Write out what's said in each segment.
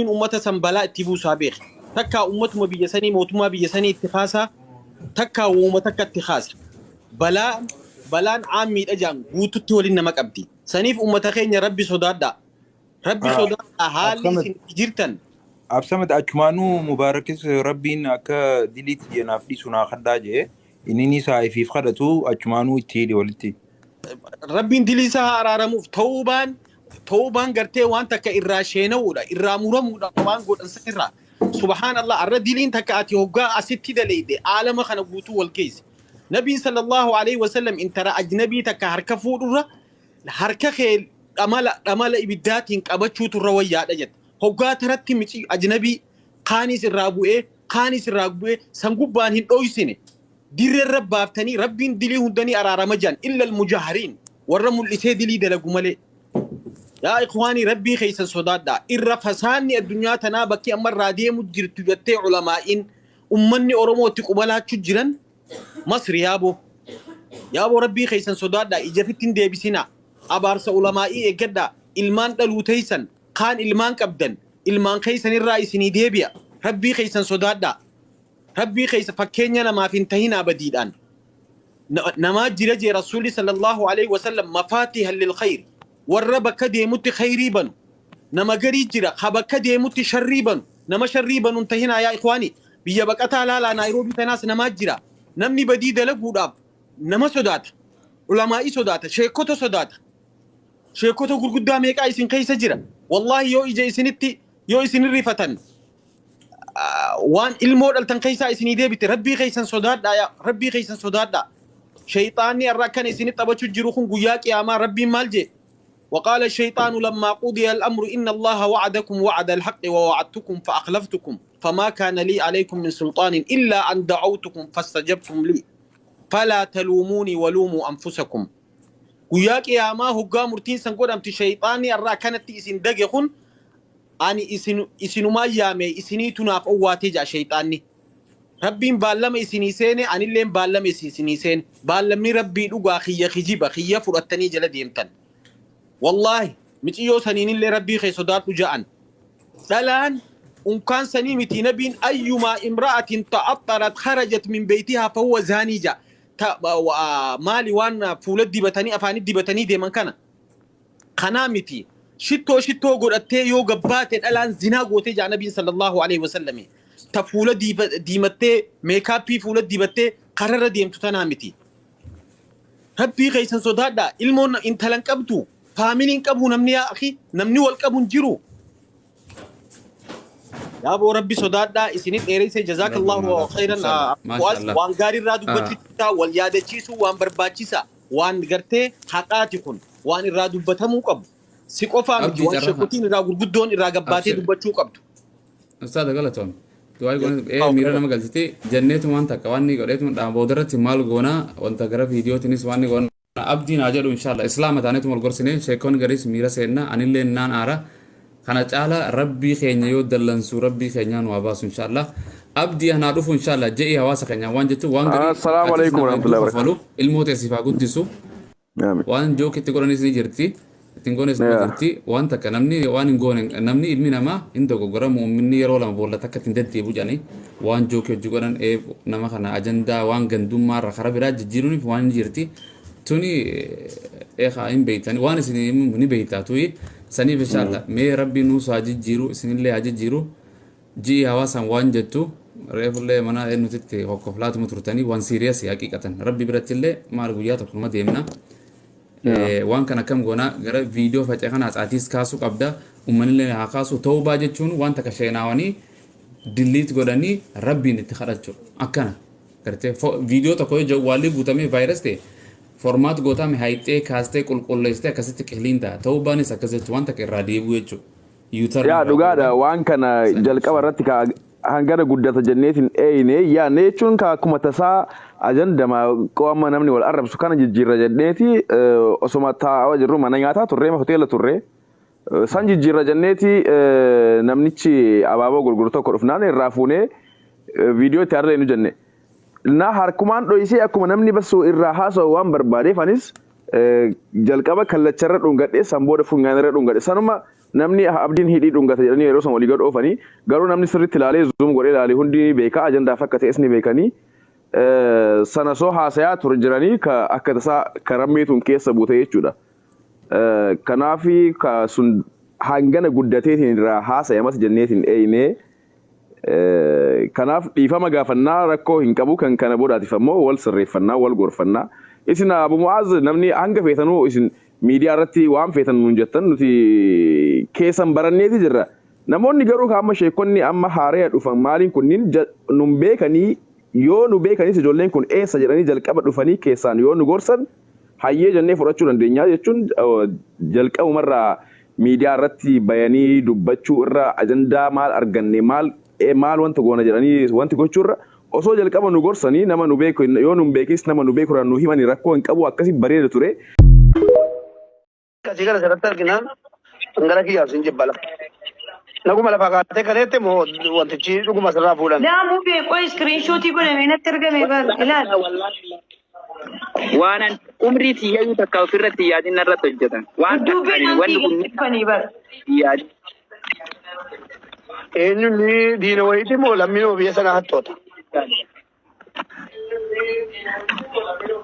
أمة سنبلاء تبو سابق تكا أمة ما بيجسني موتما بيجسني اتخاذها تكا وما تكا اتخاذها بلان عامي أجان قوتت ولنا مكبدي سنيف أمة خين يا ربي صدادا ربي صدادا حالي سنجرتن أبسمت أجمانو مباركس ربين أكا ديليت ينافلي سنا خداجة إنني ساي في فخدتو أجمانو تيلي ولتي ربين دليسا أرارموف توبان قرتي وان تكا إراشينا ولا إرامورم ولا وان قول أنسكرا سبحان الله الردلين تكا أتي هقا أستي دليدي عالم خنبوتو والكيس نبي صلى الله عليه وسلم إن ترى أجنبي تكا هركا فورورا هركا خيل أمال إبداتين أبتشو ترويات أجد هقا ترتي مشي أجنبي قانيس الرابوئي سنقبان هن أويسيني دير الرب بافتني ربين دلي هندني أرارمجان إلا المجاهرين ورموا اللي سيدلي دلقوا ملي يا إخواني ربي خيسا صدادا إرفساني الدنيا تنابكي أمر رادية مجرد تجتي علمائين أمني أرمو تقبلها تجرا مصر يابو ربي خيسا صدادا إجافتين دي بسنا أبارس علمائي إجدا إلمان دلوتيسا خان إلمان كبدن إلمان خيسا الرئيسيني ديبيا ربي خيسا صدادا ربي خيسا فكينيا نما فينتهينا بديدان نما جرجي رسولي صلى الله عليه وسلم مفاتيح للخير والرب كدي مت خيريبا نما غري جرا خب كدي مت شريبا نما شريبا انتهينا يا اخواني بيا بقتا لا نيروبي تناس نما جرا نمني بديد لغوداب نما سودات علماء سودات شيكوتو سودات شيكوتو غرغدا ميقا يسين كيس جرا والله يو اجي سنتي يو سن ريفتن وان المودل تن كيسا يسني ديبت ربي خيسن سودات يا ربي خيسن سودات شيطاني الركن يسني تبچو جروخن غياك يا ما ربي مالجي وقال الشيطان لما قضي الأمر إن الله وعدكم وعد الحق ووعدتكم فأخلفتكم فما كان لي عليكم من سلطان إلا أن دعوتكم فاستجبتم لي فلا تلوموني ولوموا أنفسكم وياك يا ما هو قامرتين سنقول أمت شيطاني الراكنت إسن دقيقون أني إسن ما يامي إسني تناف أواتي شيطاني ربين بالما إسني سيني أني اللين بالما إسني سين بالمني ربي لقا خيا خجيبا خيا فرطني جلد يمتن والله متيو سنين اللي ربي خي صدات جاءن دلان ان كان سنين متي نبين ايما امراه تعطرت خرجت من بيتها فهو زانيجا مالي وان فولد دبتني افاني دبتني دي من كان خنامتي شتو غدتي يو غبات الان زنا غوتي جاء النبي صلى الله عليه وسلم تفولد ديمتي ميكابي فولد دبتي قرر ديم تنامتي ربي خي صدات دا علمون ان تلنقبتو فامين قبو نمني يا أخي نمني والقبو نجرو يا أبو ربي صدادا إسنيت إيريسي جزاك الله خيرا وان غاري رادو بچيسا واليادة چيسو وان برباچيسا وان غرتي حقاتكن وان رادو بتمو قبو سيقو فامي وان شكوتين راغو قدون راغباتي دبچو قبو أستاذ غلطون دوائي قولي ميرا نما قلتي جنيتو وانتا كواني قوليتو بودرتي مال غونا وانتا غرا فيديو تنس واني غونا أبدي ناجلو إن شاء الله إسلام تانيتم القرسين شيكون غريس ميرا سيدنا أن اللي نان آرا خانت على ربي خينيا يودلنسو ربي خينيا واباس إن شاء الله أبدي أنا أعرف إن شاء الله جئي هواسا خينيا وان جتو وان غريس السلام عليكم ورحمة الله وبركاته الموت يسيفا قدسو وان جو كتي قرانيس نجرتي تنقونيس نجرتي وان تكا نمني وان نقوني نمني إدمي نما انتو قرام ومني يرولا مبولا تكا تنددي بجاني وان جو كيو جوغران إيه نما خانا أجندا وان غندوم مار خرابي راج جيروني وان نجرتي توني إخا إن بيتاني وأنا سني مني بيتاتوي سني إن شاء الله مي ربي نوسو عجيب جيرو سني اللي عجيب جيرو جي هواسا وان جتو ريف اللي منا إنه تتي وقفلات مترتاني وان سيرياسي حقيقة ربي برت اللي ما رجويات كل ما ديمنا وان كان كم غنا غير فيديو فتحنا أتيس كاسو قبدا ومن اللي عكاسو توبة جتشون وان تكشينا واني ديليت غداني ربي نتخرجو أكنا كرتة فيديو تكوي جوالي بوتامي فيروس تي فورمات غوتا مي هايتي كاستي قلقلستي كاسيتي كهلينتا توباني سكزت وانتا كرادي بويچو يوتر يا دوغادا وان كان جلقا رتكا هانغادا غودتا جنيتين ايني يا نيچون كا كومتاسا اجندا ما قوام نمني والعرب سكان جيجيرا جنيتي اوسماتا وجرو منغاتا توري ما هوتيل توري سانجي جيجيرا جنيتي نمنيچي ابابا غورغورتو كودفنان رافوني فيديو تارلي نو جني na har kuma an doisi akuma namni baso irra haso wan barbade fanis jalqaba kallacharra dhungade samboda funganare dhungade sanuma namni abdiin hidhii dhungata jedhanii yeroo san walii gad oofanii garuu namni sirriitti ilaalee zoom godhee ilaalee hundi beekaa ajandaaf akka ta'es ni beekanii sana soo haasayaa ture jiranii akka tasaa karammeetuun keessa buute jechuudha. Kanaafi sun hangana guddateetiin irraa haasayamas jenneetiin eeyinee kanaaf dhiifama gaafannaa rakkoo hin qabu kan kana boodaatiif ammoo wal sirreeffannaa wal gorfannaa. Isin Abu Mu'aaz namni hanga feetanuu isin miidiyaa irratti waan feetan nuun jettan nuti keessan baranneeti jirra. Namoonni garuu amma sheekonni amma haaree dhufan maaliin kunniin nun beekanii yoo nu beekanis ijoolleen kun eessa jedhanii jalqaba dhufanii keessaan yoo nu gorsan hayyee jennee fudhachuu dandeenyaa jechuun jalqabumarraa miidiyaa irratti bayanii dubbachuu irra ajandaa maal arganne maal wanta goona jedhanii wanti gochuu irra osoo jalqaba nu gorsanii nama nu beeku yoo nu beekis nama nu beekuraan nu himanii rakkoo hin qabu akkasii bareeda ture. Kasih kan saya terkenal, enggak lagi harus injek bala. Nagu malah pakai kereta mau wanti ciri, aku masalah bulan. Dah, mau kau screenshot itu nih, nak terkena ibar, ilah. Wanan umri tiya itu tak kau firman tiya di narat tujuan. Wan nanti kan ibar. Iya. Ini ni di luar itu mau lamino biasa nak hatot.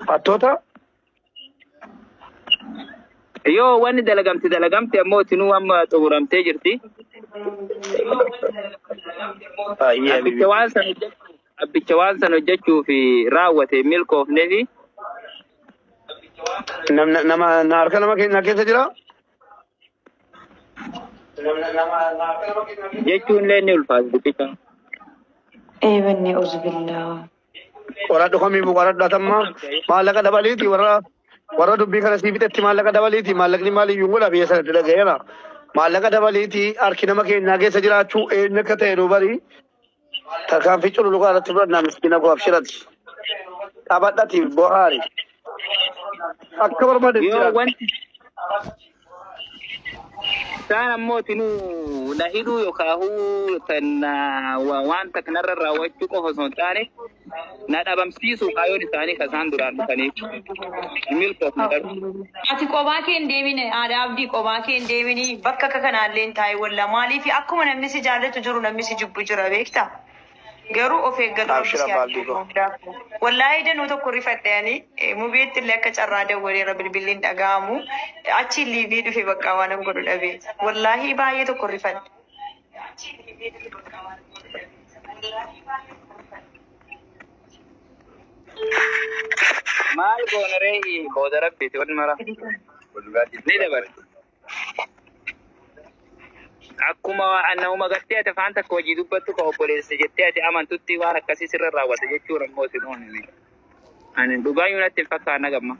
Hatota? Yo, wani dalagamti ammoo tinu amma xumuramtee jirti. Abbicha waan san hojjechuu fi raawwate milkoofnee fi nama harka nama keessa jira? jechuun illee ni ulfaatu dubbicha. Eebanni uzbillah. Qoradhu kamiifuu qoradhu atamma maallaqa dabaliiti warra dubbii kana sii bitetti maallaqa dabaliiti maallaqni maaliyyuu godha biyya sanatti dhagayeera. Maallaqa dabaliiti harki nama keenyaa keessa jiraachuu eenyu akka ta'e nu bari tarkaanfii cululuqaa irratti fudhannaa miskiina koo abshirati. Taphadhatiif bohaari. Akka barbaadetti wanti isaan ammoo tinuu na hidhuu yookaan wanta kanarra raawwachuu qofa osoo hin taane na dhabamsiisuu kaayyoon isaanii kan isaan duraan dhufaniif milkoofna qabu. Ati qophaa kee hin deemine aadaa abdii qophaa kee hin deemini bakka akka kanaallee hin taa'e walla maaliif akkuma namni si jaallatu jiru namni si jibbu jira beektaa? Garuu of eeggannoo wallahi danuu tokko rifadheeni mubeetti illee akka carraa dawwaleera bilbilliin dhaga'amu achi liivii dhufe bakka waan hin godhu dhabee wallahi baay'ee tokko rifadhe. Maal goonaree booda rabbiiti wal mara ni dabare. Akkuma annahuma gartee ati afaan takka hojii dubbattu ka obboleessa jettee ati amantutti waan akkasii sirra raawwata jechuudha immoo si noonine. Ani dhugaayuu natti hin fakkaanna gamma.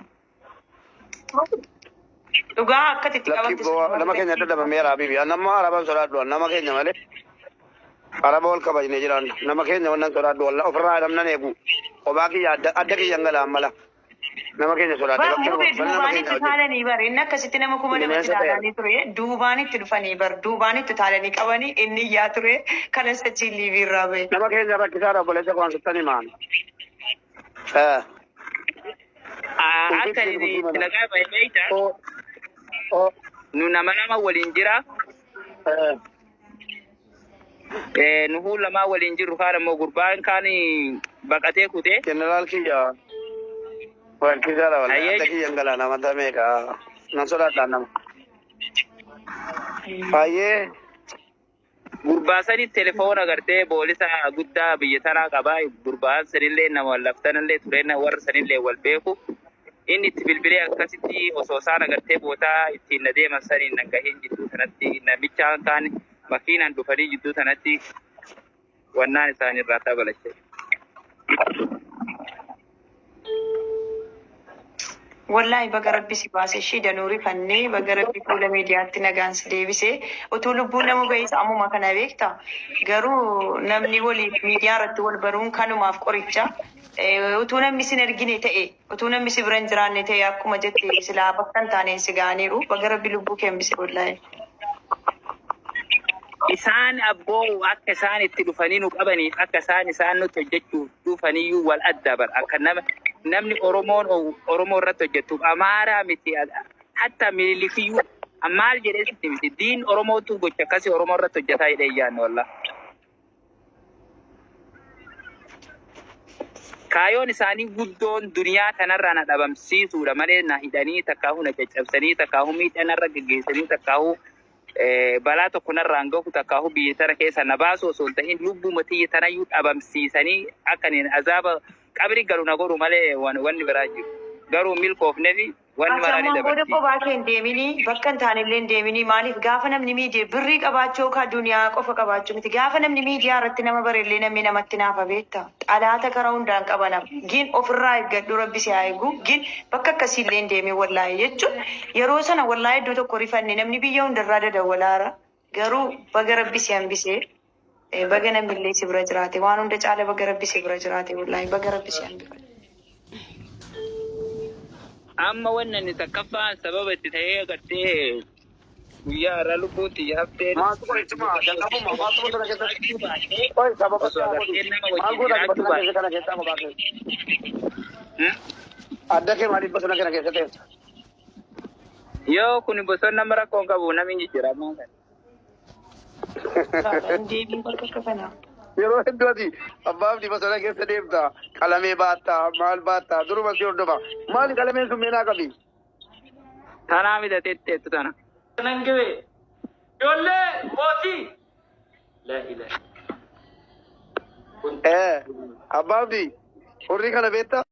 Dhugaa akkasitti qabattu. Nama keenya dadhabameera habibi. Nama arabaan sodaadhu nama keenya malee. Araba wal kabajnee jiraan nama keenya wannan sodaadhu walla ofirraa namnan eegu. Qophaa kiyya adda kiyya ngalaan mala. Nama keenya sodaadhu. Duubaanitti taalanii bar inni akkasitti nama kuma namatti ilaalanii ture duubaanitti dhufanii bar duubaanitti taalanii qabanii inni iyyaa ture kanas achi liivii irraa bahe. Nama keenya rakkisaadha obboleessa waan suttanii maan. Akka itti nagaa bahe beeyta nu nama waliin jira. Nuhu lama waliin jirru kaan ammoo gurbaan kaan baqatee kutee. Jeneraal kiyya. Wankisaadha walla adda kiyya ngalaan amanta meeqa nan sodaadhaan nama. Baay'ee. Gurbaa sanii telefoona gartee poolisa guddaa biyya tanaa qabaa gurbaan sanillee nama wallaftanillee tureen warra sanillee wal beeku. Inni itti bilbilee akkasitti osoo isaan agartee bootaa ittiin na deeman saniin nan gaheen jidduu sanatti namichaan kaan makiinaan dhufanii jidduu sanatti wannaan isaan irraa tabalachee. Wallahi baga rabbi si baase ishee danuuri fannee baga rabbi fuula miidiyaatti nagaan si deebisee utuu lubbuun nama gahiisa ammuma kana beekta garuu namni waliif miidiyaa irratti wal baruun kanumaaf qoricha utuu namni sin argine ta'e utuu namni si bira hin jiraanne ta'e akkuma jette silaa bakka hin taaneen si ga'aniiru baga rabbi lubbuu kee hambise wallahi. Isaan abboo akka isaan itti dhufanii nu qabaniif akka isaan nutti hojjechuuf dhufaniyyuu wal adda bar akka namni Oromoo irratti hojjetuuf Amaaraa miti hatta Minilikiyyuu Ammaal jedhee sitti miti diin Oromootu gocha akkasii Oromoo irratti hojjetaa jedhee yaadne walla. Kaayoon isaanii guddoon duniyaa kanarraa na dhabamsiisuudha malee na hidhanii takkaahuu na caccabsanii takkaahuu miidhanarra geggeessanii takkaahuu balaa tokko narraan gahu takkaahuu biyya tana keessa na baasu osoo hin ta'in lubbuu matii tanayyuu dhabamsiisanii akkaniin azaaba qabri galu na godhu malee wanni biraa jiru. Garuu milkoofnee fi wanni maraanii Asammaan booda dabarti. qophaa kee hin deeminii bakka hin taanillee hin deeminii maaliif gaafa namni miidiyaa birrii qabaachuu ka duniyaa qofa qabaachuu miti gaafa namni miidiyaa irratti nama bareellee namni namatti naafa beekta dhalaata karaa hundaan qabanam gin ofirraa eeggadhu rabbi si haa eegu gin bakka akkasiillee hin deemee wallaa'e jechuun yeroo sana wallaa'e iddoo tokko rifanne namni biyya hundarraa dadawwalaara garuu baga rabbi si hambisee baga namni si bira jiraate waan hunda caala baga rabbi si bira jiraate wallaa'e baga rabbi si hambifate. Amma wannan ni takkaffaan sababa itti ta'ee agartee guyyaa irra lubbuutti haftee Maatu kun itti maa jalqabuma maatu kun keessatti. Oi sababa osoo agartee nama maal wajjin goota jiraachuu baate. kana keessaa kophaa kee. Adda kee maaliif bosona kana keessa teessa? Yoo kun bosonna mara koon qabu namni jijjiira ammaa kana. Deebiin bakka akka kanaa. Yeroo hedduu ati abbaaf di bosona keessa deemta qalamee baattaa maal baattaa duruma si hordofa maali qalameen sun meenaa qabi? Tanaa miidhateetteettu tana. Nangiwe. Ijoollee mootii. La ilaha. Abbaaf di horii kana beektaa?